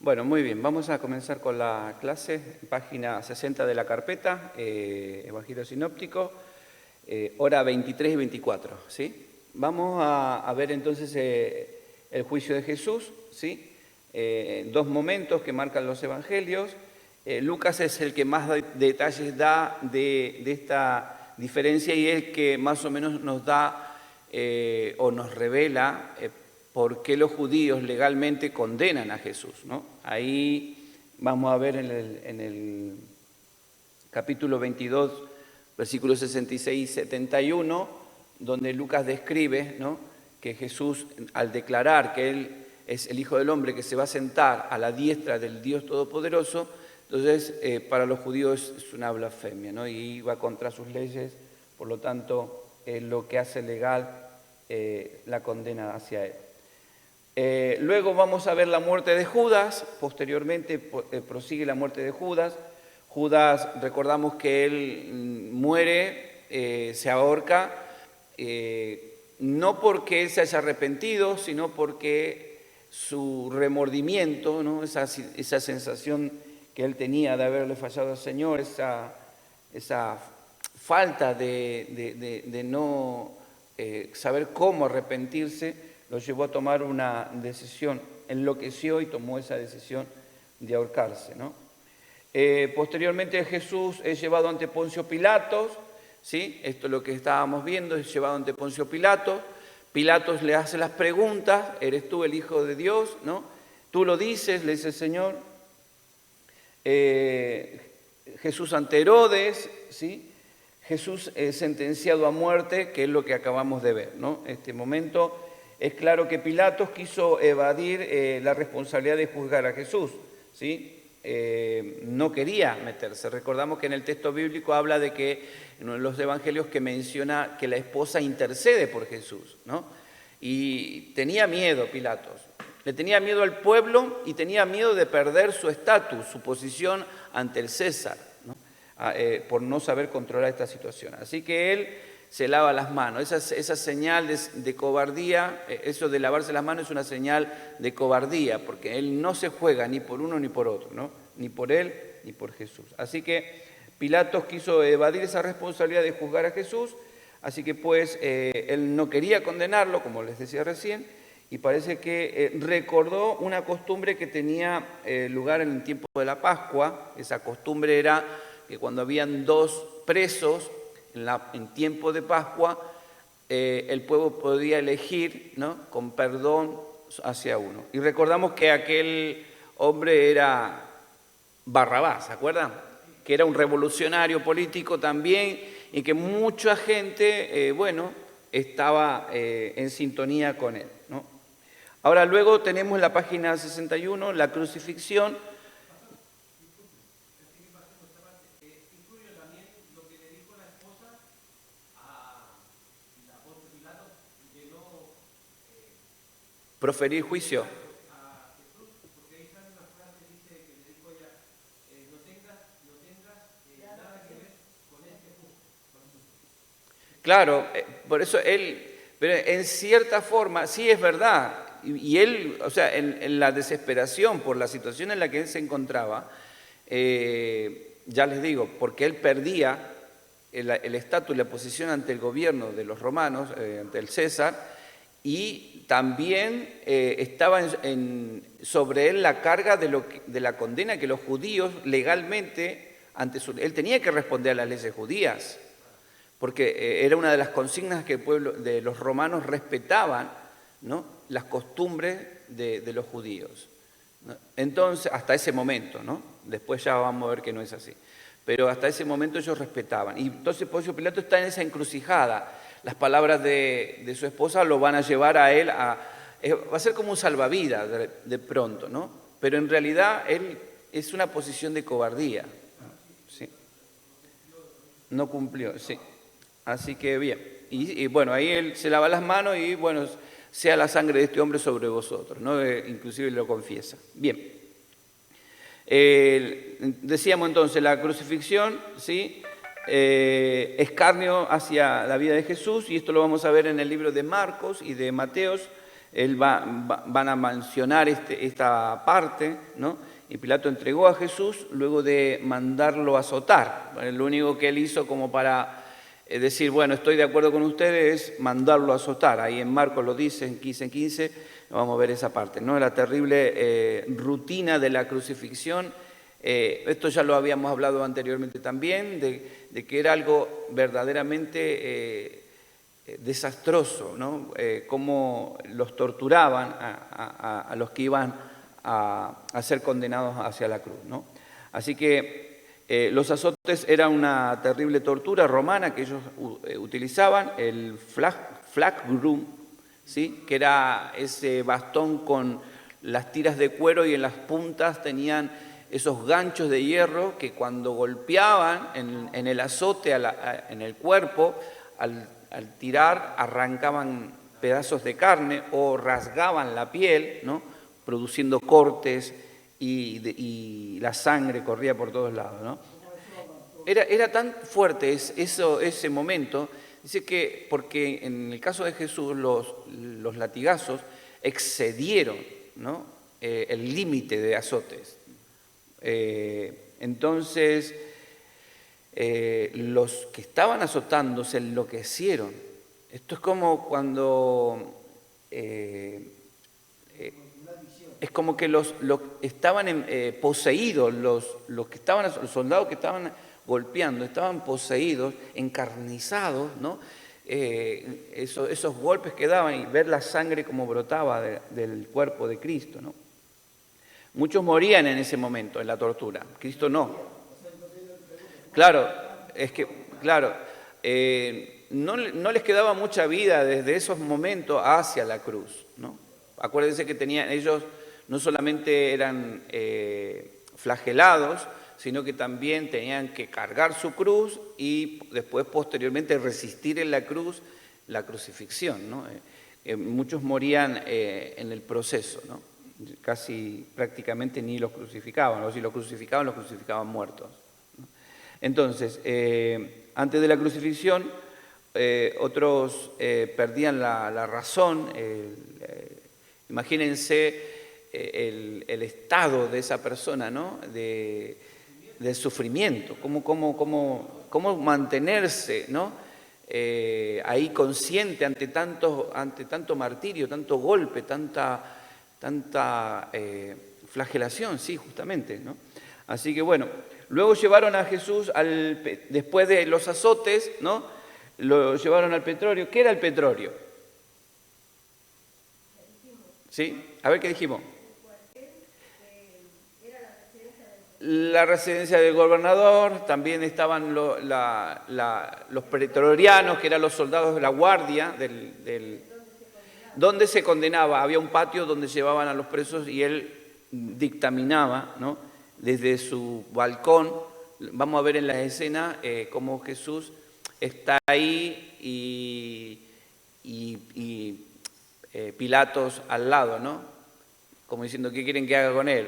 Bueno, muy bien, vamos a comenzar con la clase, página 60 de la carpeta, Evangelio Sinóptico, hora 23 y 24, ¿sí? Vamos a ver entonces el juicio de Jesús, ¿sí? Dos momentos que marcan los evangelios. Lucas es el que más detalles da de esta diferencia y es el que más o menos nos da o nos revela por qué los judíos legalmente condenan a Jesús, ¿no? Ahí vamos a ver en el capítulo 22, versículos 66 y 71, donde Lucas describe, ¿no?, que Jesús, al declarar que Él es el Hijo del Hombre que se va a sentar a la diestra del Dios Todopoderoso, entonces para los judíos es una blasfemia, ¿no?, y va contra sus leyes, por lo tanto lo que hace legal la condena hacia Él. Luego vamos a ver la muerte de Judas, posteriormente prosigue la muerte de Judas. Judas, recordamos que él muere, se ahorca, no porque él se haya arrepentido, sino porque su remordimiento, ¿no?, esa sensación que él tenía de haberle fallado al Señor, esa falta de no saber cómo arrepentirse, lo llevó a tomar una decisión, enloqueció y tomó esa decisión de ahorcarse, ¿no? Posteriormente Jesús es llevado ante Poncio Pilatos, ¿sí? Esto es lo que estábamos viendo, es llevado ante Poncio Pilatos. Pilatos le hace las preguntas: ¿eres tú el Hijo de Dios?, ¿no? Tú lo dices, le dice el Señor. Jesús ante Herodes, ¿sí? Jesús es sentenciado a muerte, que es lo que acabamos de ver, ¿no? Este momento es claro que Pilatos quiso evadir la responsabilidad de juzgar a Jesús, ¿sí? No quería meterse. Recordamos que en el texto bíblico habla de que en uno de los evangelios que menciona que la esposa intercede por Jesús, ¿no? Y tenía miedo Pilatos, le tenía miedo al pueblo y tenía miedo de perder su estatus, su posición ante el César, ¿no? Por no saber controlar esta situación. Así que él se lava las manos. Esa señal de cobardía, eso de lavarse las manos es una señal de cobardía, porque él no se juega ni por uno ni por otro, ¿no? Ni por él ni por Jesús. Así que Pilatos quiso evadir esa responsabilidad de juzgar a Jesús, así que pues él no quería condenarlo, como les decía recién, y parece que recordó una costumbre que tenía lugar en el tiempo de la Pascua. Esa costumbre era que cuando habían dos presos en tiempo de Pascua, el pueblo podía elegir, ¿no?, con perdón hacia uno. Y recordamos que aquel hombre era Barrabás, ¿se acuerdan? Que era un revolucionario político también y que mucha gente, estaba en sintonía con él, ¿no? Ahora luego tenemos la página 61, la crucifixión. Proferir juicio. Claro, por eso él, pero en cierta forma, sí es verdad, y él, o sea, en la desesperación por la situación en la que él se encontraba, ya les digo, porque él perdía el estatus y la posición ante el gobierno de los romanos, ante el César, y también estaba sobre él la carga de la condena que los judíos legalmente, él tenía que responder a las leyes judías, porque era una de las consignas que el pueblo de los romanos respetaban, ¿no?, las costumbres de los judíos, ¿no? Entonces, hasta ese momento, ¿no? Después ya vamos a ver que no es así, pero hasta ese momento ellos respetaban. Y entonces Poncio Pilato está en esa encrucijada. Las palabras de su esposa lo van a llevar a él va a ser como un salvavidas de pronto, ¿no? Pero en realidad él es una posición de cobardía, ¿sí? No cumplió, sí. Así que bien, y bueno, ahí él se lava las manos y bueno, sea la sangre de este hombre sobre vosotros, ¿no? Inclusive lo confiesa. Bien, decíamos entonces la crucifixión, ¿sí? Escarnio hacia la vida de Jesús, y esto lo vamos a ver en el libro de Marcos y de Mateos, Van a mencionar esta parte, ¿no? Y Pilato entregó a Jesús luego de mandarlo a azotar. Lo único que él hizo como para decir, bueno, estoy de acuerdo con ustedes, es mandarlo a azotar. Ahí en Marcos lo dice, en 15:15, vamos a ver esa parte, ¿no? La terrible rutina de la crucifixión. Esto ya lo habíamos hablado anteriormente también, de que era algo verdaderamente desastroso, ¿no? Cómo los torturaban a los que iban a ser condenados hacia la cruz, ¿no? Así que los azotes eran una terrible tortura romana que ellos utilizaban, el flagrum, ¿sí? Que era ese bastón con las tiras de cuero y en las puntas tenían esos ganchos de hierro que cuando golpeaban en el azote en el cuerpo, al tirar arrancaban pedazos de carne o rasgaban la piel, ¿no? Produciendo cortes y la sangre corría por todos lados, ¿no? Era tan fuerte ese momento, dice que porque en el caso de Jesús los latigazos excedieron, ¿no? El límite de azotes. Entonces, los que estaban azotando se enloquecieron. Esto es como cuando es como que los estaban poseídos, los soldados que estaban golpeando, estaban poseídos, encarnizados, ¿no? Esos golpes que daban y ver la sangre como brotaba del cuerpo de Cristo, ¿no? Muchos morían en ese momento, en la tortura. Cristo no. Claro, no les quedaba mucha vida desde esos momentos hacia la cruz, ¿no? Acuérdense que ellos no solamente eran flagelados, sino que también tenían que cargar su cruz y después, posteriormente, resistir en la cruz la crucifixión, ¿no? Muchos morían en el proceso, ¿no? Casi prácticamente ni los crucificaban, o si los crucificaban muertos, ¿no? Entonces, antes de la crucifixión, otros perdían la razón. Imagínense el estado de esa persona, ¿no? De sufrimiento, cómo mantenerse, ¿no? Ahí consciente ante tanto martirio, tanto golpe, tanta flagelación, sí, justamente, ¿no? Así que bueno, luego llevaron a Jesús, después de los azotes, ¿no? Lo llevaron al Pretorio. ¿Qué era el Pretorio? ¿Sí? A ver qué dijimos. La residencia del gobernador, también estaban los pretorianos, que eran los soldados de la guardia donde se condenaba. Había un patio donde llevaban a los presos y él dictaminaba, ¿no? Desde su balcón. Vamos a ver en la escena cómo Jesús está ahí y Pilatos al lado, ¿no? Como diciendo, ¿qué quieren que haga con él?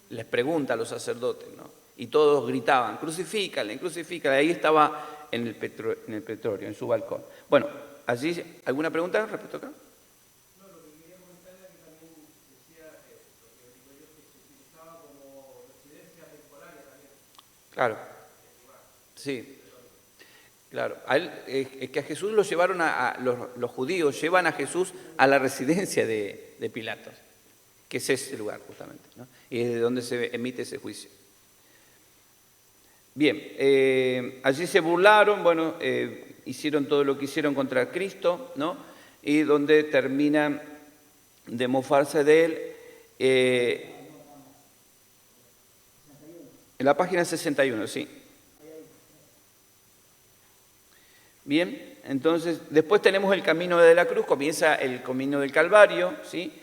Les pregunta a los sacerdotes, ¿no? Y todos gritaban, crucifícale, crucifícale. Ahí estaba en el Pretorio, en su balcón. Bueno, allí, ¿alguna pregunta respecto acá? No, lo que quería comentar era que también decía, lo que digo yo, que se utilizaba como residencia temporaria también. Claro, sí. Claro, es que a Jesús lo llevaron los judíos llevan a Jesús a la residencia de Pilatos, que es ese lugar justamente, ¿no? Y es de donde se emite ese juicio. Bien, allí se burlaron, bueno, hicieron todo lo que hicieron contra Cristo, ¿no? Y donde terminan de mofarse de él, en la página 61, sí. Bien, entonces después tenemos el camino de la cruz, comienza el camino del Calvario, ¿sí?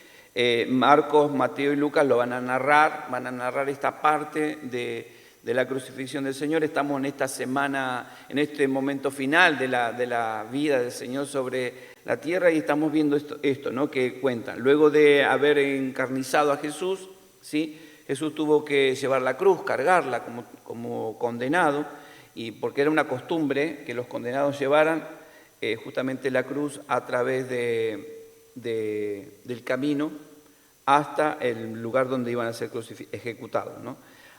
Marcos, Mateo y Lucas lo van a narrar esta parte de la crucifixión del Señor. Estamos en esta semana, en este momento final de la vida del Señor sobre la tierra y estamos viendo esto, ¿no? Que cuentan. Luego de haber encarnizado a Jesús, ¿sí? Jesús tuvo que llevar la cruz, cargarla como condenado, y porque era una costumbre que los condenados llevaran justamente la cruz a través de del camino hasta el lugar donde iban a ser ejecutados, ¿no?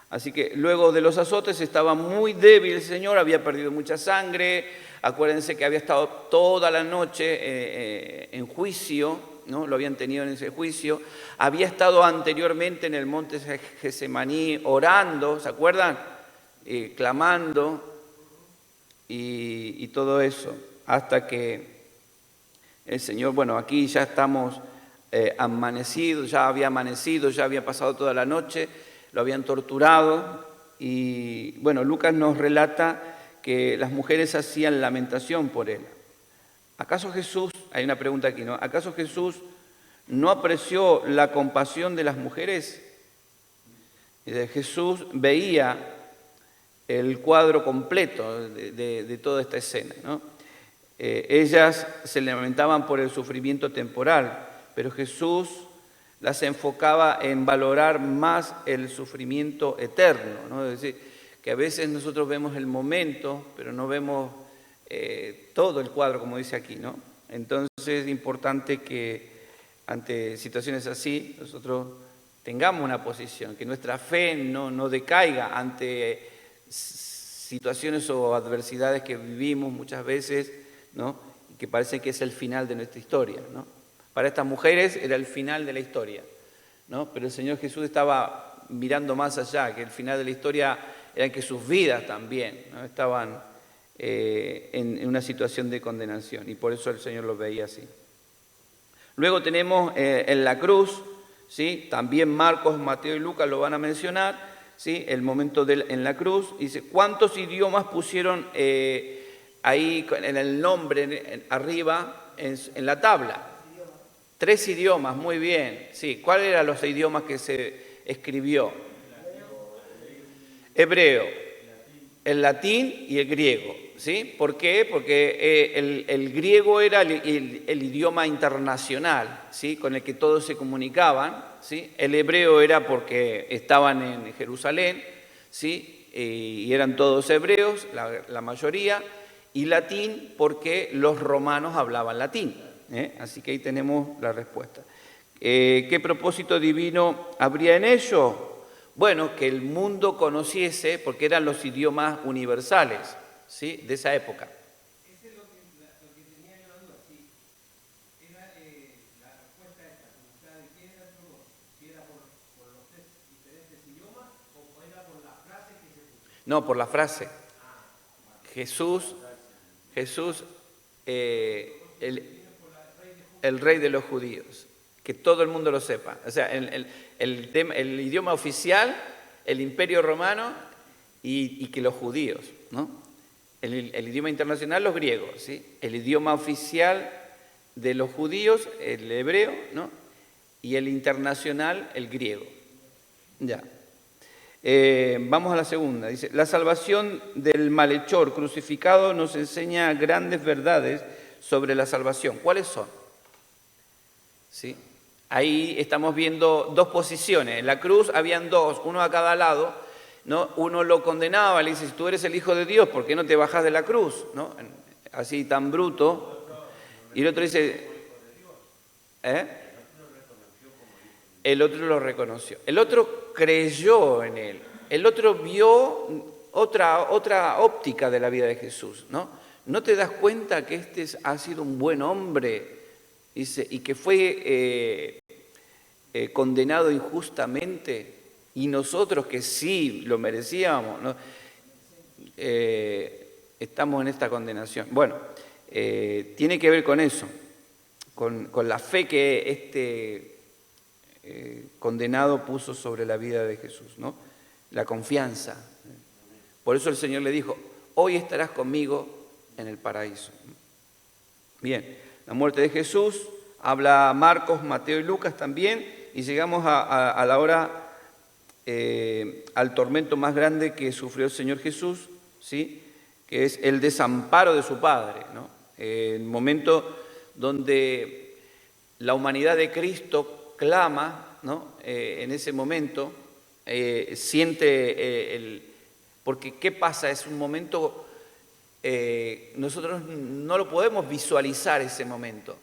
Así que luego de los azotes estaba muy débil el Señor, había perdido mucha sangre. Acuérdense que había estado toda la noche en juicio, ¿no? Lo habían tenido en ese juicio. Había estado anteriormente en el monte Getsemaní orando, ¿se acuerdan? Clamando y todo eso, hasta que el Señor, bueno, aquí ya estamos amanecidos, ya había amanecido, ya había pasado toda la noche, lo habían torturado y, bueno, Lucas nos relata que las mujeres hacían lamentación por él. ¿Acaso Jesús, hay una pregunta aquí, ¿no? ¿Acaso Jesús no apreció la compasión de las mujeres? Jesús veía el cuadro completo de toda esta escena, ¿no? Ellas se lamentaban por el sufrimiento temporal, pero Jesús las enfocaba en valorar más el sufrimiento eterno, ¿no? Es decir, que a veces nosotros vemos el momento, pero no vemos todo el cuadro, como dice aquí, ¿no? Entonces es importante que ante situaciones así nosotros tengamos una posición, que nuestra fe no decaiga ante situaciones o adversidades que vivimos muchas veces, ¿no? Y que parece que es el final de nuestra historia, ¿no? Para estas mujeres era el final de la historia, ¿no? Pero el Señor Jesús estaba mirando más allá, que el final de la historia era que sus vidas también, ¿no? Estaban en una situación de condenación, y por eso el Señor los veía así. Luego tenemos en la cruz, ¿sí? También Marcos, Mateo y Lucas lo van a mencionar, ¿sí? El momento en la cruz, dice, ¿cuántos idiomas pusieron ahí en el nombre arriba en la tabla? 3 idiomas, muy bien. Sí, ¿cuáles eran los idiomas que se escribió? Hebreo, el latín y el griego, ¿sí? ¿Por qué? Porque el griego era el idioma internacional, ¿sí? Con el que todos se comunicaban, ¿sí? El hebreo era porque estaban en Jerusalén, ¿sí? Y eran todos hebreos, la mayoría, y latín porque los romanos hablaban latín. Así que ahí tenemos la respuesta. ¿Qué propósito divino habría en ello? Bueno, que el mundo conociese, porque eran los idiomas universales, ¿sí? De esa época. Ese es lo que tenía yo la duda, si era la respuesta esta, como está diciendo, si era por los 3 diferentes idiomas o era por la frase que se puso. No, por la frase. Jesús, el rey de los judíos, que todo el mundo lo sepa. O sea, el idioma oficial, el imperio romano y que los judíos, ¿no? El idioma internacional, los griegos, ¿sí? El idioma oficial de los judíos, el hebreo, ¿no? Y el internacional, el griego. Ya. Vamos a la segunda. Dice, la salvación del malhechor crucificado nos enseña grandes verdades sobre la salvación. ¿Cuáles son? ¿Sí? Ahí estamos viendo 2 posiciones. En la cruz habían 2, uno a cada lado, ¿no? Uno lo condenaba, le dice, si tú eres el Hijo de Dios, ¿por qué no te bajas de la cruz? ¿No? Así tan bruto. Y el otro dice, el otro lo reconoció. El otro creyó en él. El otro vio otra óptica de la vida de Jesús, ¿no? ¿No te das cuenta que este ha sido un buen hombre? Dice, y que fue condenado injustamente, y nosotros que sí lo merecíamos, ¿no? Estamos en esta condenación. Bueno, tiene que ver con eso, con la fe que este condenado puso sobre la vida de Jesús, ¿no? La confianza. Por eso el Señor le dijo, hoy estarás conmigo en el paraíso. Bien, la muerte de Jesús, habla Marcos, Mateo y Lucas también, y llegamos a la hora, al tormento más grande que sufrió el Señor Jesús, ¿sí? Que es el desamparo de su Padre, ¿no? El momento donde la humanidad de Cristo clama, ¿no? En ese momento siente porque ¿qué pasa? Es un momento, nosotros no lo podemos visualizar ese momento,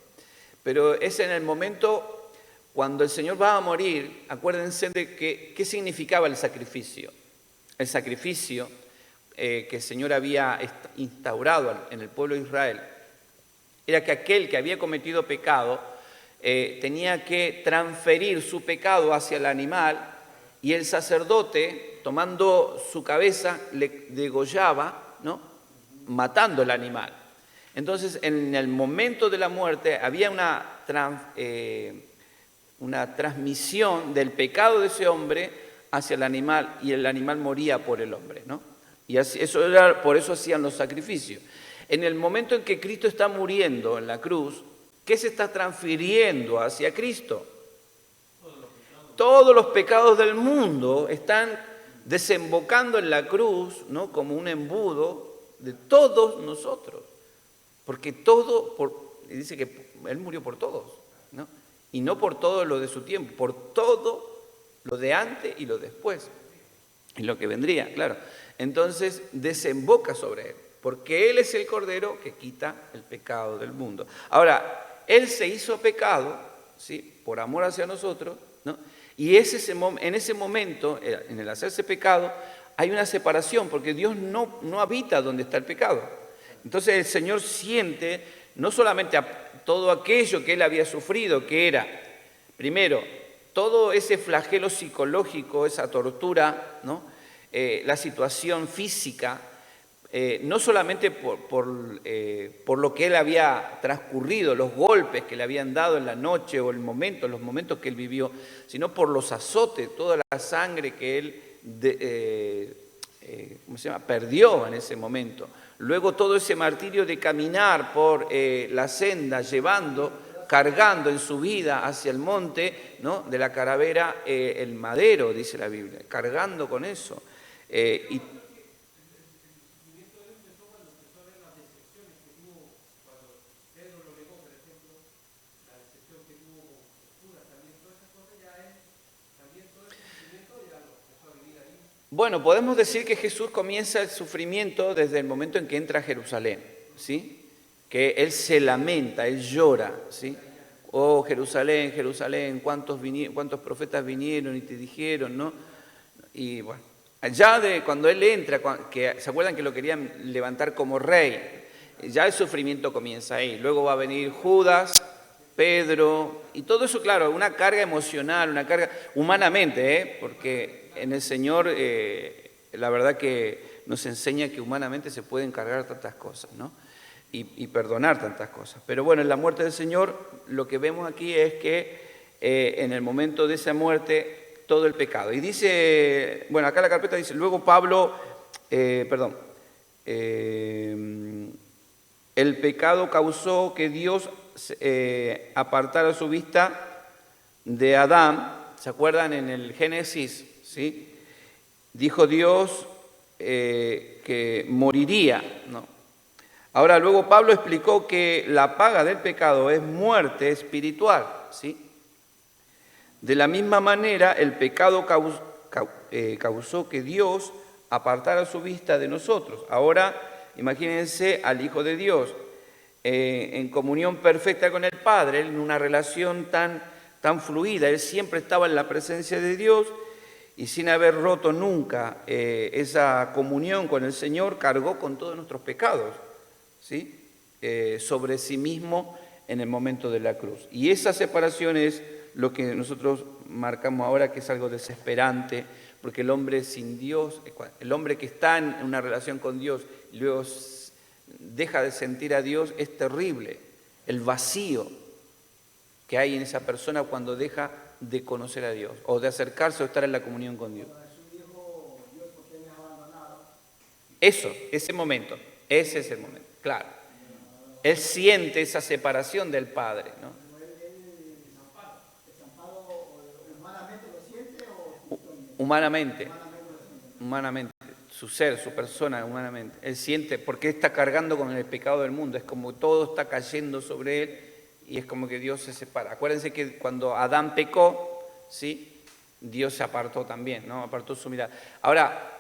pero es en el momento cuando el Señor va a morir. Acuérdense de qué significaba el sacrificio. El sacrificio que el Señor había instaurado en el pueblo de Israel era que aquel que había cometido pecado tenía que transferir su pecado hacia el animal, y el sacerdote, tomando su cabeza, le degollaba, ¿no?, matando el animal. Entonces, en el momento de la muerte había una transmisión del pecado de ese hombre hacia el animal, y el animal moría por el hombre, ¿no? Y así, por eso hacían los sacrificios. En el momento en que Cristo está muriendo en la cruz, ¿qué se está transfiriendo hacia Cristo? Todos los pecados del mundo están desembocando en la cruz, ¿no?, como un embudo de todos nosotros. Porque dice que Él murió por todos, ¿no? Y no por todo lo de su tiempo, por todo lo de antes y lo después. Y lo que vendría, claro. Entonces desemboca sobre Él, porque Él es el Cordero que quita el pecado del mundo. Ahora, Él se hizo pecado, ¿sí?, por amor hacia nosotros, ¿no? Y en ese momento, en el hacerse pecado, hay una separación, porque Dios no habita donde está el pecado. Entonces el Señor siente no solamente todo aquello que Él había sufrido, que era, primero, todo ese flagelo psicológico, esa tortura, ¿no?, la situación física, no solamente por lo que Él había transcurrido, los golpes que le habían dado en la noche o los momentos que Él vivió, sino por los azotes, toda la sangre que Él perdió en ese momento. Luego todo ese martirio de caminar por la senda, cargando en su vida hacia el monte, ¿no?, de la calavera, el madero, dice la Biblia, cargando con eso. Y bueno, podemos decir que Jesús comienza el sufrimiento desde el momento en que entra a Jerusalén, ¿sí? Que Él se lamenta, Él llora, ¿sí? Oh, Jerusalén, Jerusalén, ¿cuántos profetas vinieron y te dijeron, no? Y bueno, allá cuando Él entra, ¿se acuerdan que lo querían levantar como rey? Ya el sufrimiento comienza ahí. Luego va a venir Judas, Pedro, y todo eso, claro, una carga emocional, una carga humanamente, porque en el Señor la verdad que nos enseña que humanamente se pueden cargar tantas cosas, ¿no?, y perdonar tantas cosas. Pero bueno, en la muerte del Señor lo que vemos aquí es que en el momento de esa muerte todo el pecado. Y dice, bueno, acá la carpeta dice, luego Pablo, el pecado causó que Dios apartara su vista de Adán. ¿Se acuerdan en el Génesis? ¿Sí? Dijo Dios que moriría, ¿no? Ahora, luego Pablo explicó que la paga del pecado es muerte espiritual, ¿sí? De la misma manera, el pecado causó que Dios apartara su vista de nosotros. Ahora, imagínense al Hijo de Dios en comunión perfecta con el Padre, en una relación tan fluida. Él siempre estaba en la presencia de Dios, y sin haber roto nunca esa comunión con el Señor, cargó con todos nuestros pecados, ¿sí?, sobre sí mismo en el momento de la cruz. Y esa separación es lo que nosotros marcamos ahora, que es algo desesperante, porque el hombre sin Dios, el hombre que está en una relación con Dios y luego deja de sentir a Dios, es terrible. El vacío que hay en esa persona cuando deja de conocer a Dios, o de acercarse o estar en la comunión con Dios. Eso, ese momento, ese es el momento, claro. Él siente esa separación del Padre, ¿no? Humanamente, su ser, su persona, humanamente. Él siente, porque está cargando con el pecado del mundo, es como todo está cayendo sobre él, y es como que Dios se separa. Acuérdense que cuando Adán pecó, ¿sí?, Dios se apartó también, ¿no? Apartó su mirada. Ahora,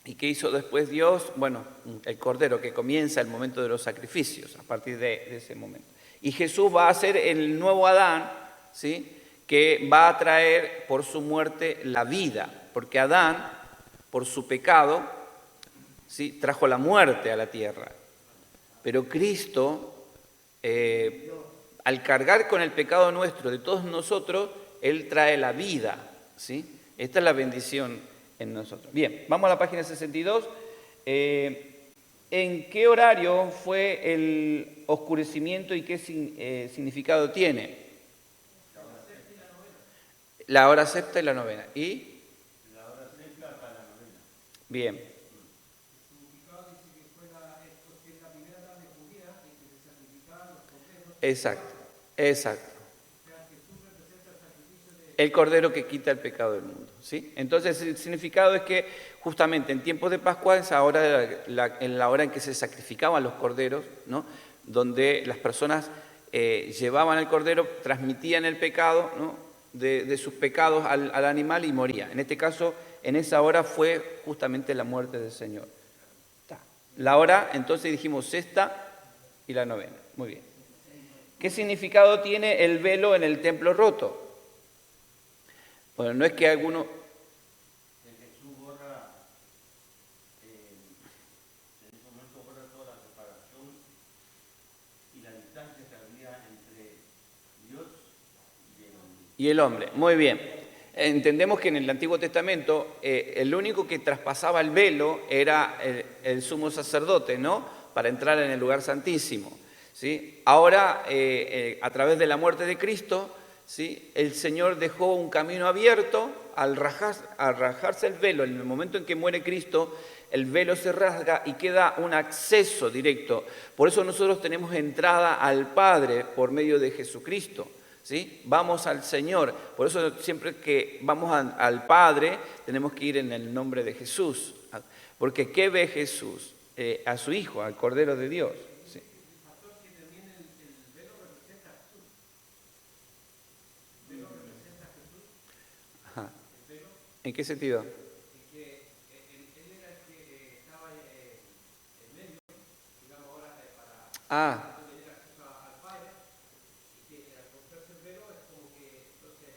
¿y qué hizo después Dios? Bueno, el Cordero, que comienza el momento de los sacrificios, a partir de ese momento. Y Jesús va a ser el nuevo Adán, ¿sí? Que va a traer por su muerte la vida, porque Adán, por su pecado, ¿sí? Trajo la muerte a la tierra. Pero Cristo, al cargar con el pecado nuestro de todos nosotros, Él trae la vida, ¿sí? Esta es la bendición en nosotros. Bien, vamos a la página 62. ¿En qué horario fue el oscurecimiento y qué significado tiene? La hora sexta y la novena. ¿Y? La hora sexta para la novena. Bien. El significado dice que fue la primera tarde judía en que se sacrificaban los corderos. Exacto, exacto. O sea, Jesús representa el sacrificio de... El cordero que quita el pecado del mundo, ¿sí? Entonces el significado es que justamente en tiempos de Pascua es ahora en la hora en que se sacrificaban los corderos, ¿no? Donde las personas llevaban el cordero, transmitían el pecado, ¿no? de sus pecados al animal y moría. En este caso, en esa hora fue justamente la muerte del Señor. La hora, entonces dijimos sexta y la novena. Muy bien. ¿Qué significado tiene el velo en el templo roto? Bueno, no es que alguno... Que Jesús borra, en ese momento borra toda la separación y la distancia que había entre Dios y el hombre. Y el hombre, muy bien. Entendemos que en el Antiguo Testamento el único que traspasaba el velo era el sumo sacerdote, ¿no? Para entrar en el lugar santísimo, ¿sí? Ahora, a través de la muerte de Cristo, ¿sí? El Señor dejó un camino abierto al rasgarse el velo. En el momento en que muere Cristo, el velo se rasga y queda un acceso directo. Por eso nosotros tenemos entrada al Padre por medio de Jesucristo. ¿Sí? Vamos al Señor. Por eso siempre que vamos al Padre tenemos que ir en el nombre de Jesús. Porque ¿qué ve Jesús? A su Hijo, al Cordero de Dios. ¿Sí? Pastor, que también el velo representa a Jesús. ¿El velo representa a Jesús? Ajá. ¿El velo? ¿En qué sentido? Es que él era el que estaba en medio, digamos ahora, para Ah, tener acceso al Padre, y que al romperse el velo es como que entonces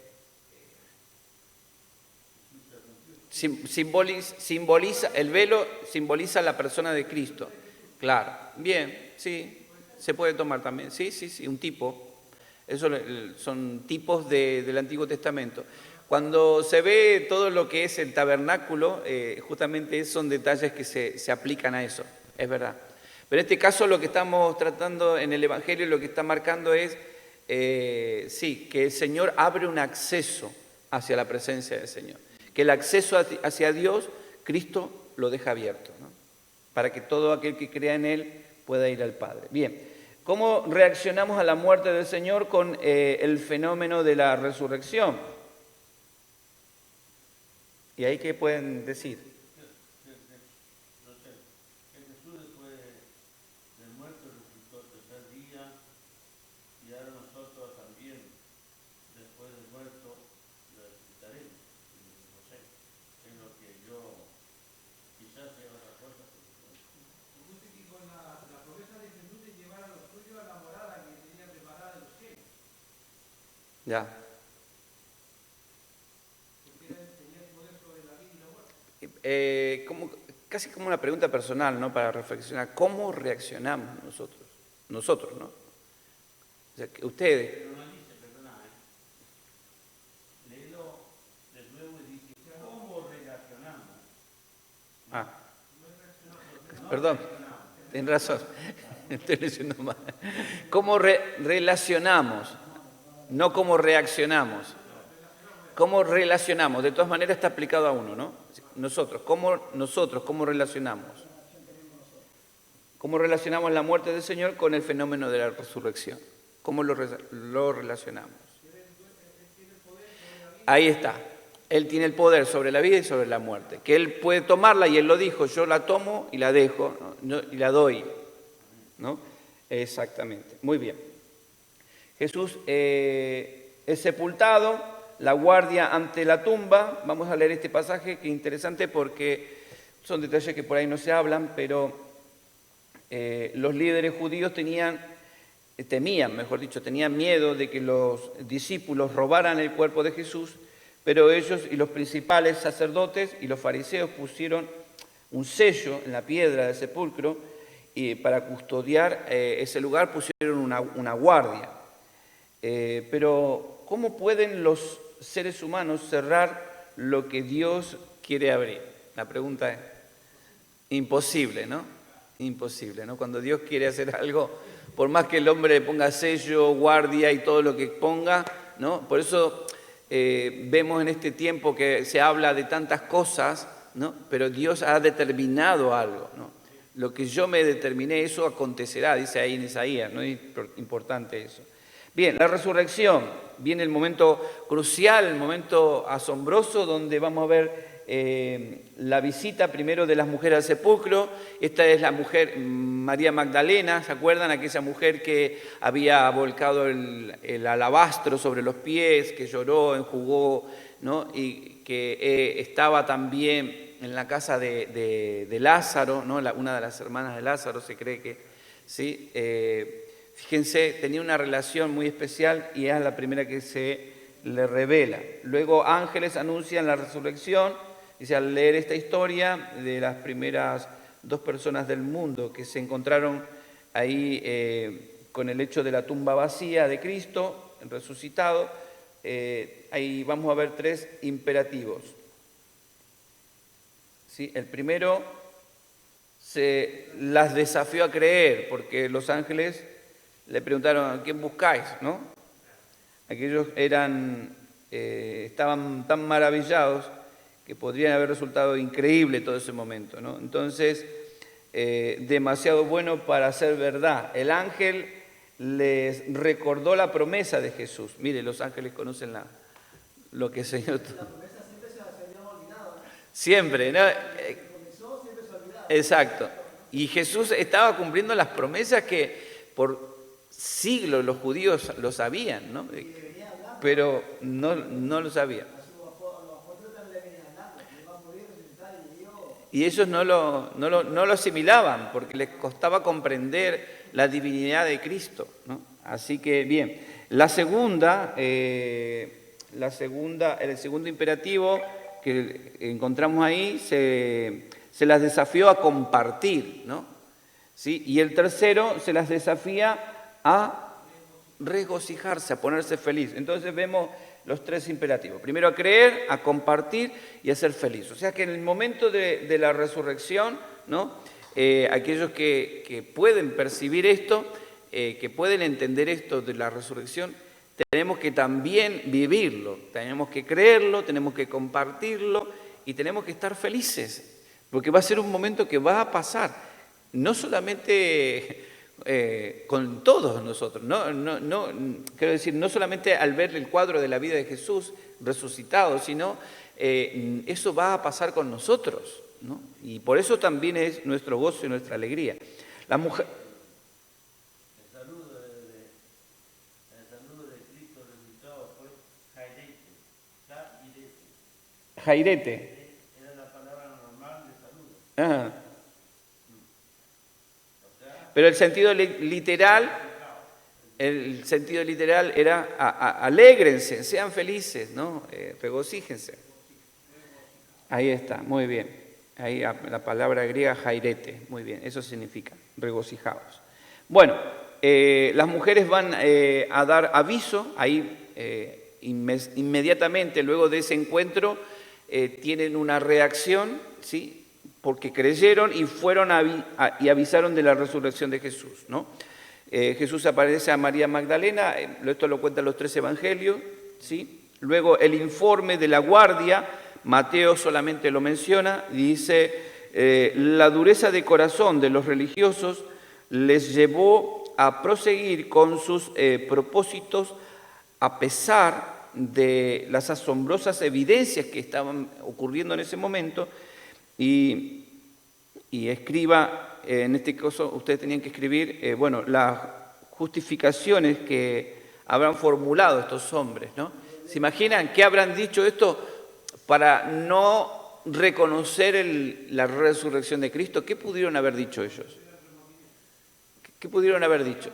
simboliza, el velo simboliza la persona de Cristo. Claro, bien, sí, se puede tomar también. Sí, sí, sí, un tipo. Eso son tipos del Antiguo Testamento. Cuando se ve todo lo que es el tabernáculo, justamente son detalles que se aplican a eso, es verdad. Pero en este caso lo que estamos tratando en el Evangelio, lo que está marcando es, sí, que el Señor abre un acceso hacia la presencia del Señor. Que el acceso hacia Dios, Cristo lo deja abierto, ¿no? Para que todo aquel que crea en Él pueda ir al Padre. Bien, ¿cómo reaccionamos a la muerte del Señor con el fenómeno de la resurrección? ¿Y ahí qué pueden decir? no sé, que Jesús después de muerto resucitó el tercer día y ahora nosotros también después de muerto lo resucitaremos. No sé, es lo que yo quizás sea otra cosa. Dice que con la promesa de Jesús de llevar a los suyos a la morada que tenía preparada en los cielos. Ya. Casi como una pregunta personal, ¿no? Para reflexionar, ¿cómo reaccionamos nosotros? Nosotros, ¿no? O sea, que ustedes. Pero no dice, perdona, léelo de nuevo y dice, ¿cómo reaccionamos? Ah, perdón, tienes razón, estoy leyendo mal. ¿Cómo relacionamos? No cómo reaccionamos. ¿Cómo relacionamos? De todas maneras está aplicado a uno, ¿no? Nosotros, ¿cómo relacionamos? ¿Cómo relacionamos la muerte del Señor con el fenómeno de la resurrección? ¿Cómo lo relacionamos? Ahí está. Él tiene el poder sobre la vida y sobre la muerte. Que Él puede tomarla y Él lo dijo, yo la tomo y la dejo, ¿no? Y la doy, ¿no? Exactamente. Muy bien. Jesús es sepultado. La guardia ante la tumba, vamos a leer este pasaje que es interesante porque son detalles que por ahí no se hablan, pero los líderes judíos tenían temían, mejor dicho, tenían miedo de que los discípulos robaran el cuerpo de Jesús, pero ellos y los principales sacerdotes y los fariseos pusieron un sello en la piedra del sepulcro y para custodiar ese lugar pusieron una guardia. Pero ¿cómo pueden los seres humanos cerrar lo que Dios quiere abrir? La pregunta es, imposible, ¿no? Imposible, ¿no? Cuando Dios quiere hacer algo, por más que el hombre le ponga sello, guardia y todo lo que ponga, ¿no? Por eso vemos en este tiempo que se habla de tantas cosas, ¿no? Pero Dios ha determinado algo, ¿no? Lo que yo me determiné, eso acontecerá, dice ahí en Isaías, ¿no? Es importante eso. Bien, la resurrección, viene el momento crucial, el momento asombroso, donde vamos a ver la visita primero de las mujeres al sepulcro. Esta es la mujer María Magdalena, ¿se acuerdan? Aquella mujer que había volcado el alabastro sobre los pies, que lloró, enjugó, ¿no? Y que estaba también en la casa de Lázaro, ¿no? Una de las hermanas de Lázaro, se cree que, ¿sí? Fíjense, tenía una relación muy especial y es la primera que se le revela. Luego ángeles anuncian la resurrección. Dice, al leer esta historia de las primeras 2 personas del mundo que se encontraron ahí con el hecho de la tumba vacía de Cristo, resucitado, ahí vamos a ver 3 imperativos. ¿Sí? El primero, se las desafió a creer, porque los ángeles le preguntaron, ¿a quién buscáis? ¿No? Aquellos estaban tan maravillados que podrían haber resultado increíble todo ese momento, ¿no? Entonces, demasiado bueno para ser verdad. El ángel les recordó la promesa de Jesús. Mire, los ángeles conocen lo que el Señor... La promesa siempre se había olvidado, ¿no? Siempre, ¿no? Comenzó, siempre se olvidaba. Exacto. Y Jesús estaba cumpliendo las promesas que por siglos los judíos lo sabían, ¿no? Pero no lo sabían. Y ellos no lo asimilaban porque les costaba comprender la divinidad de Cristo, ¿no? Así que, bien, el segundo imperativo que encontramos ahí se las desafió a compartir, ¿no? ¿Sí? Y el tercero se las desafía a regocijarse, a ponerse feliz. Entonces vemos los 3 imperativos. Primero a creer, a compartir y a ser feliz. O sea que en el momento de la resurrección, ¿no? Aquellos que pueden percibir esto, que pueden entender esto de la resurrección, tenemos que también vivirlo, tenemos que creerlo, tenemos que compartirlo y tenemos que estar felices, porque va a ser un momento que va a pasar, no solamente con todos nosotros, quiero decir, no solamente al ver el cuadro de la vida de Jesús resucitado, sino eso va a pasar con nosotros, ¿no? Y por eso también es nuestro gozo y nuestra alegría. La mujer... El saludo de Cristo resucitado fue jairete. Jairete. Era la palabra normal de saludo. Ajá. Pero el sentido literal era alégrense, sean felices, ¿no? Regocíjense. Ahí está, muy bien. Ahí la palabra griega jairete, muy bien, eso significa regocijaos. Bueno, las mujeres van a dar aviso, ahí inmediatamente luego de ese encuentro tienen una reacción, ¿sí? Porque creyeron y fueron y avisaron de la resurrección de Jesús, ¿no? Jesús aparece a María Magdalena, esto lo cuentan los 3 evangelios, ¿sí? Luego el informe de la guardia, Mateo solamente lo menciona, y dice, la dureza de corazón de los religiosos les llevó a proseguir con sus propósitos a pesar de las asombrosas evidencias que estaban ocurriendo en ese momento. Y escriba, en este caso ustedes tenían que escribir, las justificaciones que habrán formulado estos hombres, ¿no? ¿Se imaginan qué habrán dicho esto para no reconocer la resurrección de Cristo? ¿Qué pudieron haber dicho ellos? ¿Qué pudieron haber dicho?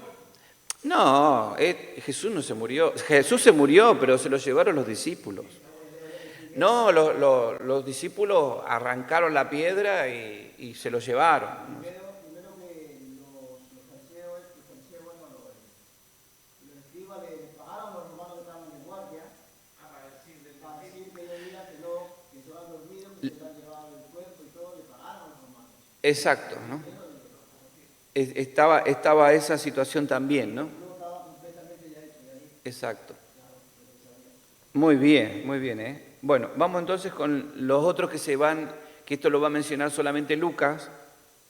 No, Jesús no se murió. Jesús se murió, pero se lo llevaron los discípulos. No, los discípulos arrancaron la piedra y se lo llevaron. Primero que los fariseos, bueno, los escribas les pagaron a los romanos que estaban de guardia para decir que ellos digan que se han dormido, que se han llevado el cuerpo y todo, le pagaron a los romanos. Exacto, ¿no? Estaba esa situación también, ¿no? No estaba completamente ya hecho de ahí. Exacto. Muy bien, ¿eh? Bueno, vamos entonces con los otros que se van, que esto lo va a mencionar solamente Lucas,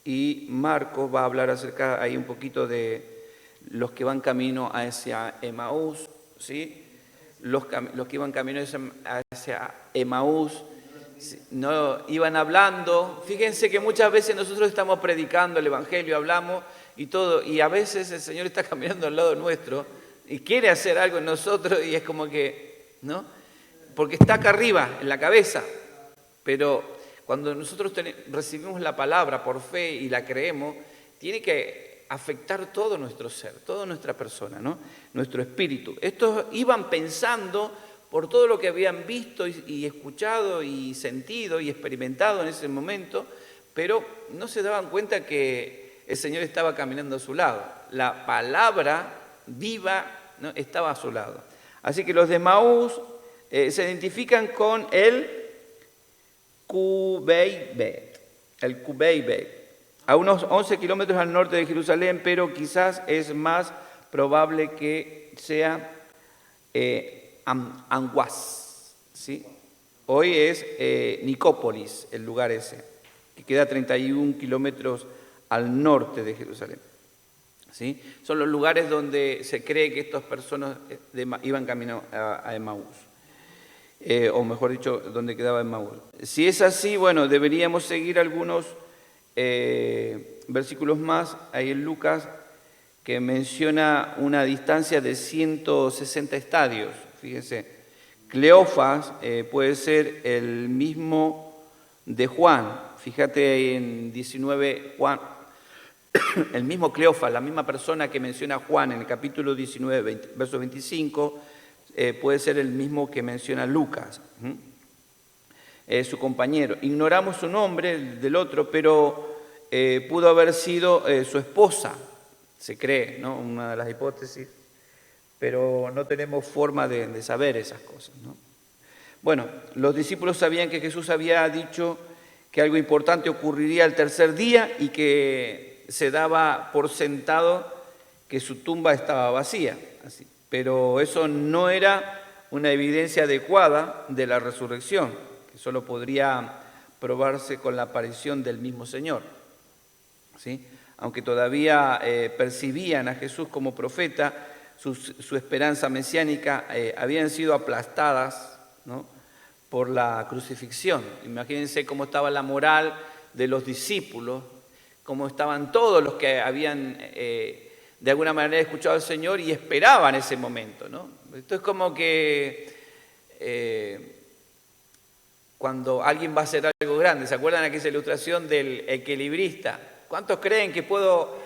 y Marcos va a hablar acerca ahí un poquito de los que van camino hacia Emaús, ¿sí? Los que iban camino hacia Emaús, no iban hablando. Fíjense que muchas veces nosotros estamos predicando el Evangelio, hablamos y todo, y a veces el Señor está caminando al lado nuestro y quiere hacer algo en nosotros y es como que, ¿no? Porque está acá arriba, en la cabeza, pero cuando nosotros recibimos la palabra por fe y la creemos, tiene que afectar todo nuestro ser, toda nuestra persona, ¿no? Nuestro espíritu. Estos iban pensando por todo lo que habían visto y escuchado y sentido y experimentado en ese momento, pero no se daban cuenta que el Señor estaba caminando a su lado. La palabra viva, ¿no?, estaba a su lado. Así que los de Emaús se identifican con el Kubeibet, a unos 11 kilómetros al norte de Jerusalén, pero quizás es más probable que sea Anguas, ¿sí? Hoy es Nicópolis, el lugar ese, que queda a 31 kilómetros al norte de Jerusalén, ¿sí? Son los lugares donde se cree que estas personas iban camino a Emaús. O mejor dicho, donde quedaba Emaús. Si es así, bueno, deberíamos seguir algunos versículos más, ahí en Lucas, que menciona una distancia de 160 estadios. Fíjense, Cleofas puede ser el mismo de Juan. Fíjate en 19, Juan, el mismo Cleofas, la misma persona que menciona Juan en el capítulo 19, verso 25, puede ser el mismo que menciona Lucas, su compañero. Ignoramos su nombre, el del otro, pero pudo haber sido su esposa, se cree, ¿no? Una de las hipótesis, pero no tenemos forma de saber esas cosas, ¿no? Bueno, los discípulos sabían que Jesús había dicho que algo importante ocurriría el tercer día y que se daba por sentado que su tumba estaba vacía, así. Pero eso no era una evidencia adecuada de la resurrección, que solo podría probarse con la aparición del mismo Señor, ¿sí? Aunque todavía percibían a Jesús como profeta, su esperanza mesiánica habían sido aplastadas, ¿no?, por la crucifixión. Imagínense cómo estaba la moral de los discípulos, cómo estaban todos los que habían de alguna manera escuchado al Señor y esperaban ese momento, ¿no? Esto es como que cuando alguien va a hacer algo grande, ¿se acuerdan aquella ilustración del equilibrista? ¿Cuántos creen que puedo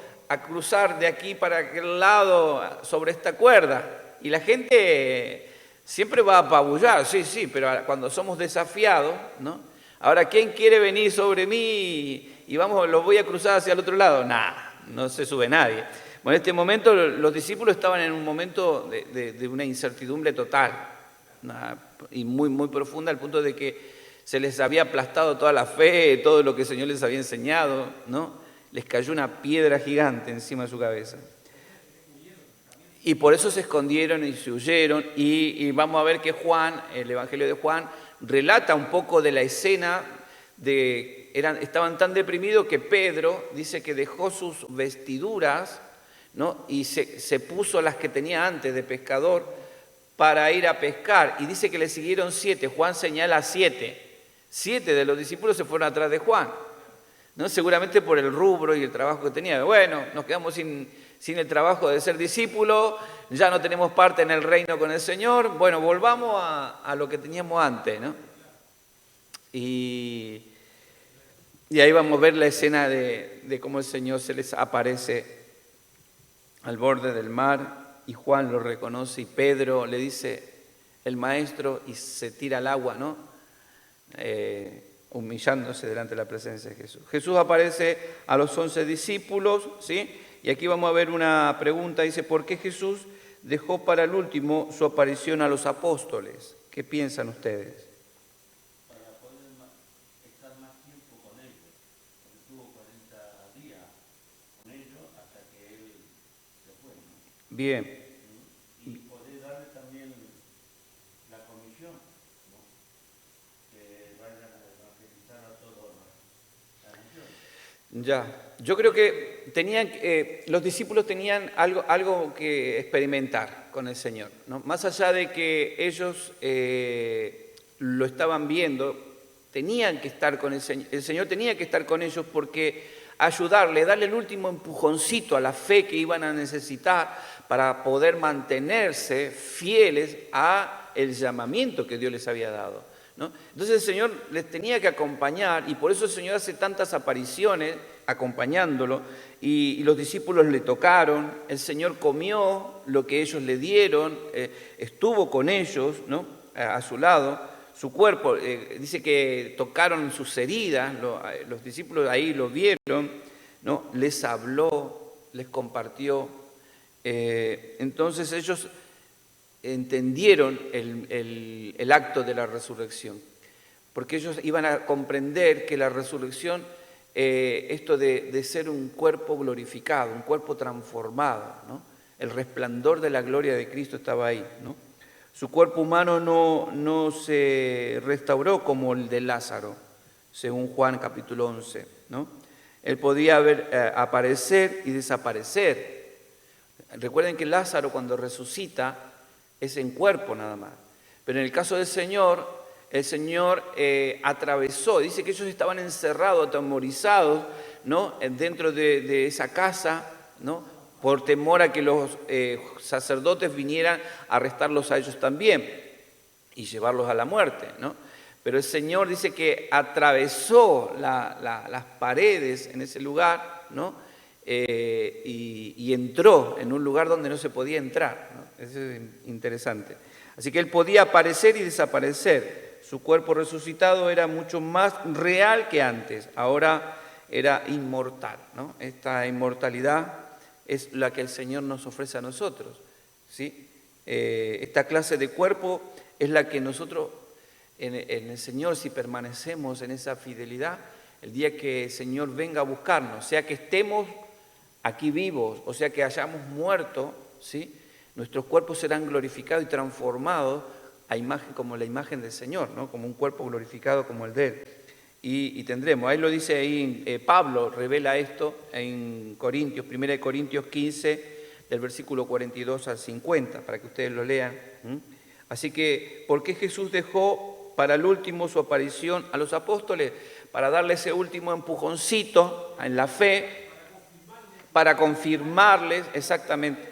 cruzar de aquí para aquel lado sobre esta cuerda? Y la gente siempre va a apabullar, sí, pero cuando somos desafiados, ¿no? Ahora, ¿quién quiere venir sobre mí y vamos, los voy a cruzar hacia el otro lado? Nada, no se sube nadie. Bueno, en este momento los discípulos estaban en un momento de una incertidumbre total, y muy, muy profunda, al punto de que se les había aplastado toda la fe, todo lo que el Señor les había enseñado, ¿no? Les cayó una piedra gigante encima de su cabeza. Y por eso se escondieron y se huyeron, y vamos a ver que Juan, el Evangelio de Juan, relata un poco de la escena estaban tan deprimidos que Pedro dice que dejó sus vestiduras, ¿no?, y se puso las que tenía antes de pescador para ir a pescar, y dice que le siguieron 7, Juan señala 7 de los discípulos se fueron atrás de Juan, ¿no? Seguramente por el rubro y el trabajo que tenía. Bueno, nos quedamos sin el trabajo de ser discípulo, ya no tenemos parte en el reino con el Señor, bueno, volvamos a lo que teníamos antes, ¿no? Y ahí vamos a ver la escena de cómo el Señor se les aparece al borde del mar y Juan lo reconoce y Pedro le dice el maestro y se tira al agua, ¿no? Humillándose delante de la presencia de Jesús. Jesús aparece a los 11 discípulos, ¿sí? Y aquí vamos a ver una pregunta, dice, ¿por qué Jesús dejó para el último su aparición a los apóstoles? ¿Qué piensan ustedes? Para poder estar más tiempo con ellos, porque estuvo 40 días con ellos hasta que él se fue, ¿no? Bien, Y poder darle también la comisión, ¿no? Que vayan a evangelizar a todas las naciones. ya. Yo creo que los discípulos tenían algo que experimentar con el Señor, ¿no? Más allá de que ellos lo estaban viendo, tenían que estar con el Señor tenía que estar con ellos porque ayudarle, darle el último empujoncito a la fe que iban a necesitar para poder mantenerse fieles a el llamamiento que Dios les había dado, ¿no? Entonces el Señor les tenía que acompañar y por eso el Señor hace tantas apariciones acompañándolo y los discípulos le tocaron, el Señor comió lo que ellos le dieron, estuvo con ellos, ¿no? A su lado, su cuerpo, dice que tocaron sus heridas, los discípulos ahí lo vieron, ¿no? Les habló, les compartió, entonces ellos entendieron el acto de la resurrección, porque ellos iban a comprender que la resurrección, esto de ser un cuerpo glorificado, un cuerpo transformado, ¿no? El resplandor de la gloria de Cristo estaba ahí, ¿no? Su cuerpo humano no se restauró como el de Lázaro, según Juan capítulo 11, ¿no? Él podía aparecer y desaparecer. Recuerden que Lázaro cuando resucita es en cuerpo nada más. Pero en el caso del Señor, el Señor atravesó, dice que ellos estaban encerrados, atemorizados, ¿no? Dentro de esa casa, ¿no? Por temor a que los sacerdotes vinieran a arrestarlos a ellos también y llevarlos a la muerte, ¿no? Pero el Señor dice que atravesó las paredes en ese lugar, ¿no? Y entró en un lugar donde no se podía entrar, ¿no? Eso es interesante. Así que Él podía aparecer y desaparecer. Su cuerpo resucitado era mucho más real que antes. Ahora era inmortal, ¿no? Esta inmortalidad es la que el Señor nos ofrece a nosotros, ¿sí? Esta clase de cuerpo es la que nosotros, en el Señor, si permanecemos en esa fidelidad, el día que el Señor venga a buscarnos, sea que estemos aquí vivos, o sea que hayamos muerto, ¿sí? Nuestros cuerpos serán glorificados y transformados a imagen, como la imagen del Señor, ¿no? Como un cuerpo glorificado como el de Él. Y tendremos, ahí lo dice ahí, Pablo revela esto en Corintios, 1 Corintios 15, del versículo 42 al 50, para que ustedes lo lean. Así que, ¿por qué Jesús dejó para el último su aparición a los apóstoles? Para darle ese último empujoncito en la fe, para confirmarles, exactamente,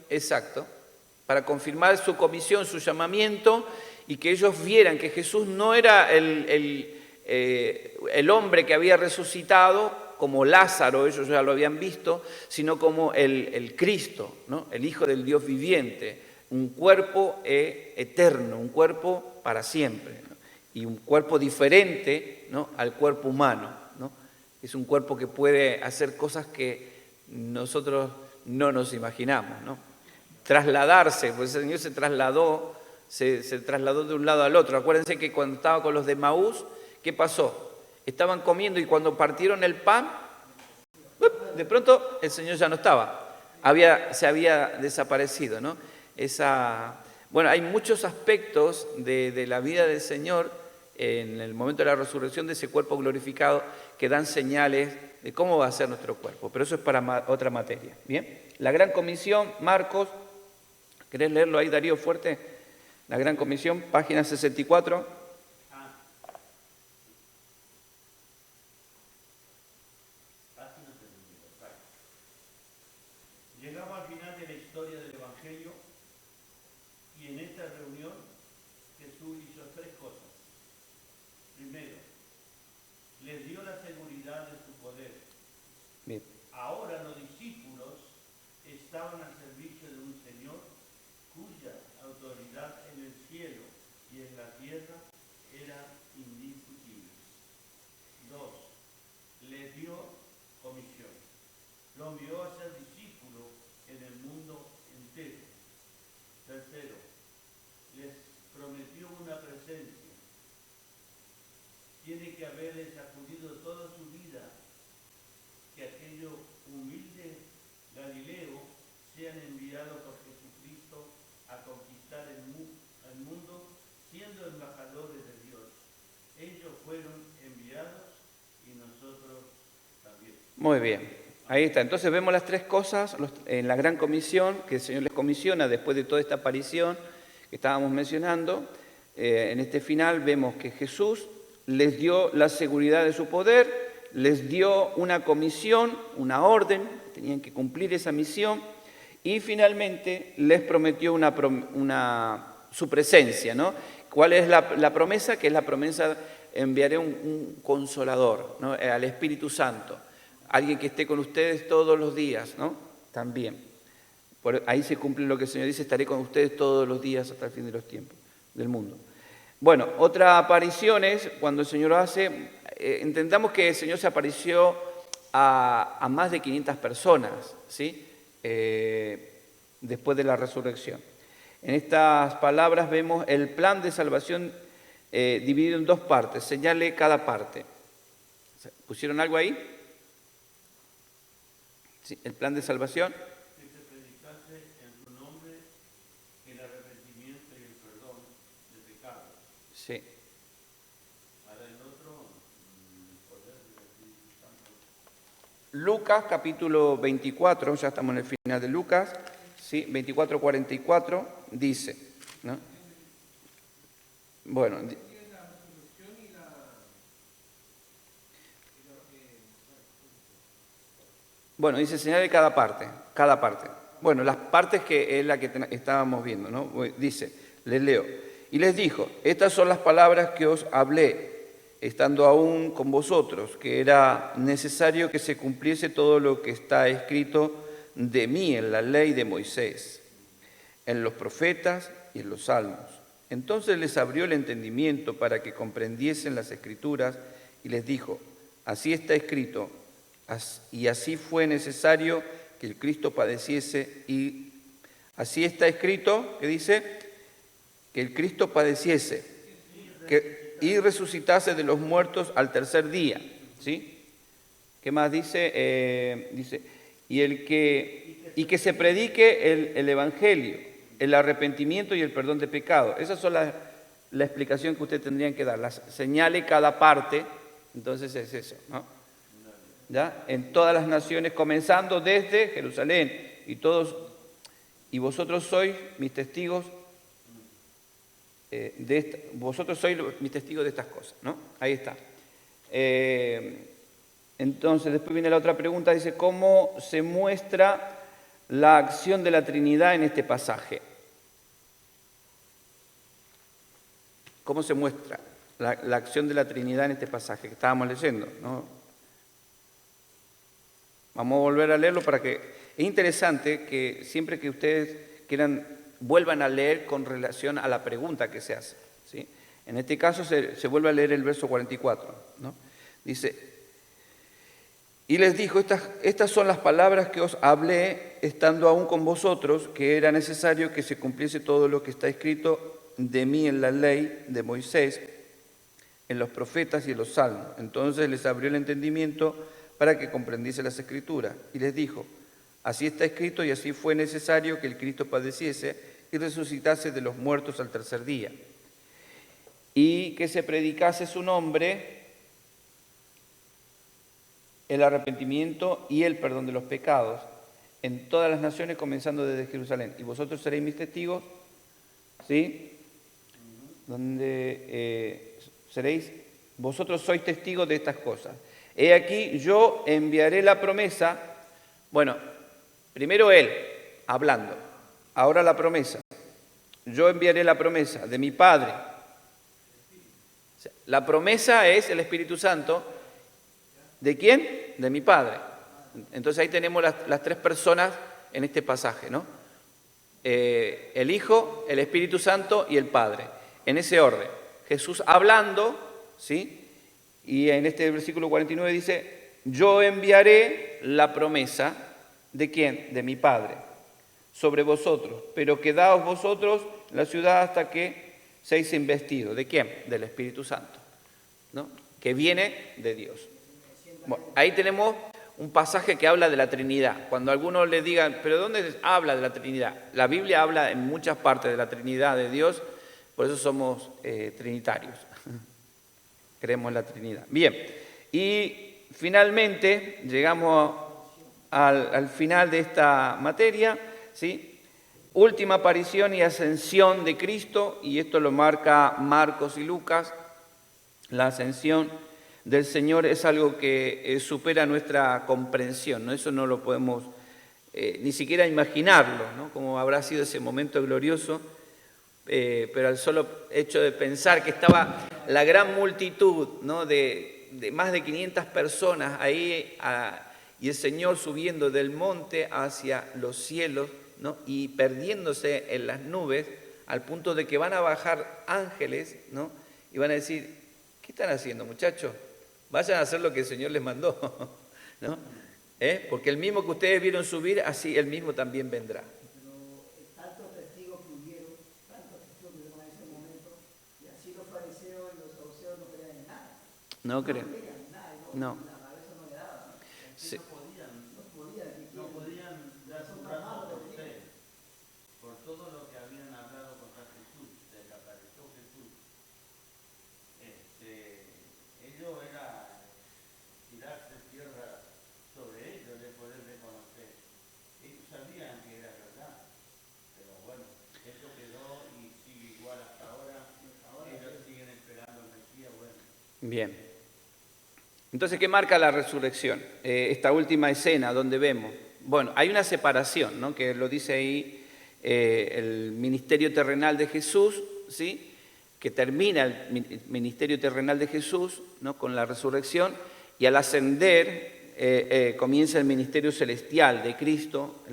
exacto, para confirmar su comisión, su llamamiento, y que ellos vieran que Jesús no era el hombre que había resucitado, como Lázaro, ellos ya lo habían visto, sino como el Cristo, ¿no? El Hijo del Dios viviente, un cuerpo eterno, un cuerpo para siempre, ¿no? Y un cuerpo diferente, ¿no? Al cuerpo humano, ¿no? Es un cuerpo que puede hacer cosas que nosotros no nos imaginamos, ¿no? Trasladarse, pues el Señor se trasladó de un lado al otro. Acuérdense que cuando estaba con los de Maús, ¿qué pasó? Estaban comiendo y cuando partieron el pan, de pronto el Señor ya no estaba. Se había desaparecido, ¿no? Bueno, hay muchos aspectos de la vida del Señor en el momento de la resurrección de ese cuerpo glorificado que dan señales de cómo va a ser nuestro cuerpo. Pero eso es para otra materia. Bien, la Gran Comisión, Marcos, ¿querés leerlo ahí, Darío, fuerte? La Gran Comisión, página 64. Llegamos al final de la historia del Evangelio y en esta reunión Jesús hizo tres cosas. Primero, les dio la seguridad de su poder. Bien. Ahora los discípulos y en la tierra eran indiscutibles. 2. Les dio comisión. Lo envió a ser discípulo en el mundo entero. 3. Les prometió una presencia. Tiene que haberles sacudido toda su vida que aquellos humildes Galileos sean enviados por Jesucristo a conquistar el mundo, siendo embajadores de Dios. Ellos fueron enviados y nosotros también. Muy bien, ahí está. Entonces vemos las tres cosas en la gran comisión que el Señor les comisiona después de toda esta aparición que estábamos mencionando. En este final vemos que Jesús les dio la seguridad de su poder, les dio una comisión, una orden, tenían que cumplir esa misión, y finalmente les prometió su presencia, ¿no? ¿Cuál es la promesa? Que es la promesa, enviaré un consolador, ¿no? Al Espíritu Santo, alguien que esté con ustedes todos los días, ¿no? También. Ahí se cumple lo que el Señor dice, estaré con ustedes todos los días hasta el fin de los tiempos del mundo. Bueno, otra aparición es cuando el Señor hace, entendamos que el Señor se apareció a más de 500 personas, ¿sí? Después de la resurrección. En estas palabras vemos el plan de salvación dividido en dos partes, señale cada parte. ¿Pusieron algo ahí? Sí, el plan de salvación. Que se predicase en su nombre el arrepentimiento y el perdón de pecados. Sí. Para el otro, el poder del Espíritu Santo. Lucas capítulo 24, ya estamos en el final de Lucas, ¿sí? 24:44 dice, ¿no? Bueno, dice señal de cada parte, cada parte. Bueno, las partes que es la que estábamos viendo, ¿no? Dice, les leo. Y les dijo, estas son las palabras que os hablé, estando aún con vosotros, que era necesario que se cumpliese todo lo que está escrito de mí en la ley de Moisés, en los profetas y en los salmos. Entonces les abrió el entendimiento para que comprendiesen las Escrituras y les dijo, así está escrito, y así fue necesario que el Cristo padeciese, y así está escrito, que dice, que el Cristo padeciese y resucitase de los muertos al tercer día, ¿sí? ¿Qué más dice? Dice, y que se predique el Evangelio, el arrepentimiento y el perdón de pecado. Esa es la explicación que ustedes tendrían que dar, señale cada parte, entonces es eso, ¿no? ¿Ya? En todas las naciones, comenzando desde Jerusalén, y vosotros sois mis testigos, vosotros sois mis testigos de estas cosas, ¿no? Ahí está. Entonces, después viene la otra pregunta, dice, ¿cómo se muestra la acción de la Trinidad en este pasaje? ¿Cómo se muestra la acción de la Trinidad en este pasaje que estábamos leyendo, ¿no? Vamos a volver a leerlo para que... Es interesante que siempre que ustedes quieran, vuelvan a leer con relación a la pregunta que se hace, ¿sí? En este caso se vuelve a leer el verso 44, ¿no? Dice, y les dijo, estas son las palabras que os hablé estando aún con vosotros, que era necesario que se cumpliese todo lo que está escrito de mí en la ley de Moisés, en los profetas y en los salmos. Entonces les abrió el entendimiento para que comprendiese las Escrituras. Y les dijo, así está escrito y así fue necesario que el Cristo padeciese y resucitase de los muertos al tercer día. Y que se predicase su nombre, el arrepentimiento y el perdón de los pecados en todas las naciones, comenzando desde Jerusalén. Y vosotros seréis mis testigos, ¿sí? Vosotros sois testigos de estas cosas. He aquí, yo enviaré la promesa. Bueno, primero él, hablando. Ahora la promesa. Yo enviaré la promesa de mi Padre. La promesa es el Espíritu Santo. ¿De quién? De mi Padre. Entonces ahí tenemos las tres personas en este pasaje, ¿no? El Hijo, el Espíritu Santo y el Padre. en ese orden. Jesús hablando, ¿sí? Y en este versículo 49 dice, yo enviaré la promesa, ¿de quién? De mi Padre, sobre vosotros, pero quedaos vosotros en la ciudad hasta que seáis investidos. ¿De quién? Del Espíritu Santo, ¿no? Que viene de Dios. Bueno, ahí tenemos un pasaje que habla de la Trinidad. Cuando algunos le digan, ¿pero dónde habla de la Trinidad? La Biblia habla en muchas partes de la Trinidad de Dios, por eso somos trinitarios. Creemos en la Trinidad. Bien, y finalmente llegamos al final de esta materia, ¿sí? Última aparición y ascensión de Cristo, y esto lo marca Marcos y Lucas. La ascensión del Señor es algo que supera nuestra comprensión, ¿no? Eso no lo podemos ni siquiera imaginarlo, ¿no? Cómo habrá sido ese momento glorioso, pero al solo hecho de pensar que estaba la gran multitud, ¿no? de más de 500 personas ahí, y el Señor subiendo del monte hacia los cielos, ¿no? Y perdiéndose en las nubes, al punto de que van a bajar ángeles, ¿no? Y van a decir, ¿qué están haciendo, muchachos? Vayan a hacer lo que el Señor les mandó, ¿no? Porque el mismo que ustedes vieron subir, así el mismo también vendrá. Pero tantos testigos que hubieron en ese momento, y así los fariseos y los saduceos no creían en nada. No creo. No creían en nada, No. la cabeza no le daba, ¿no? Sí. No podían dar su brazo por ustedes, por todo lo que habían hablado contra Jesús, desde que apareció Jesús. Ellos era tirarse tierra sobre ellos de poder reconocer. Ellos sabían que era verdad, pero bueno, eso quedó y sigue igual hasta ahora. Ellos siguen esperando el Mesías, bueno. Bien. Entonces, ¿qué marca la resurrección? Esta última escena donde vemos, bueno, hay una separación, ¿no? Que lo dice ahí el ministerio terrenal de Jesús, ¿sí? Que termina el ministerio terrenal de Jesús, ¿no? Con la resurrección, y al ascender comienza el ministerio celestial de Cristo,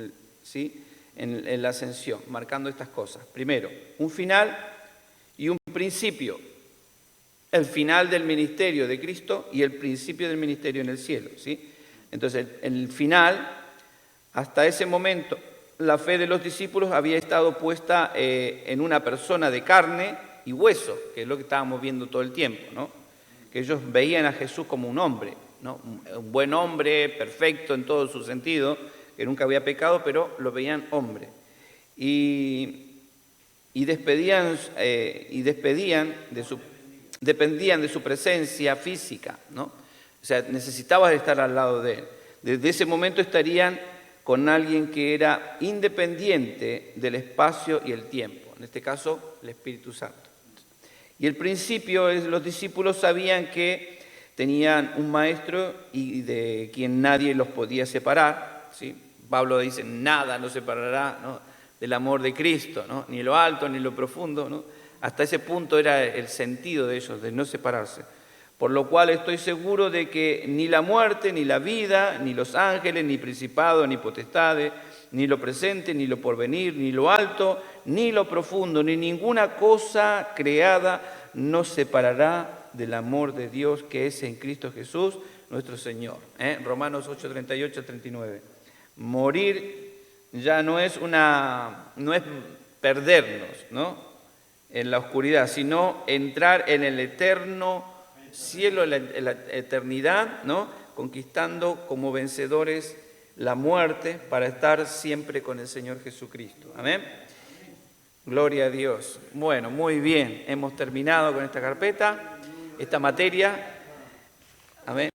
¿sí? En la ascensión, marcando estas cosas. Primero, un final y un principio. El final del ministerio de Cristo y el principio del ministerio en el cielo, ¿sí? Entonces, en el final, hasta ese momento, la fe de los discípulos había estado puesta en una persona de carne y hueso, que es lo que estábamos viendo todo el tiempo, ¿no? Que ellos veían a Jesús como un hombre, ¿no? Un buen hombre, perfecto en todo su sentido, que nunca había pecado, pero lo veían hombre. Y dependían de su presencia física, ¿no? O sea, necesitaban estar al lado de él. Desde ese momento estarían con alguien que era independiente del espacio y el tiempo, en este caso el Espíritu Santo. Y el principio es, los discípulos sabían que tenían un maestro y de quien nadie los podía separar, ¿sí? Pablo dice, nada nos separará, ¿no? Del amor de Cristo, ¿no? Ni lo alto ni lo profundo, ¿no? Hasta ese punto era el sentido de ellos, de no separarse. Por lo cual estoy seguro de que ni la muerte, ni la vida, ni los ángeles, ni principados, ni potestades, ni lo presente, ni lo porvenir, ni lo alto, ni lo profundo, ni ninguna cosa creada nos separará del amor de Dios que es en Cristo Jesús, nuestro Señor. Romanos 8, 38, 39. Morir ya no es perdernos, ¿no? En la oscuridad, sino entrar en el eterno cielo, en la eternidad, ¿no? Conquistando como vencedores la muerte para estar siempre con el Señor Jesucristo. Amén. Gloria a Dios. Bueno, muy bien. Hemos terminado con esta carpeta, esta materia. Amén.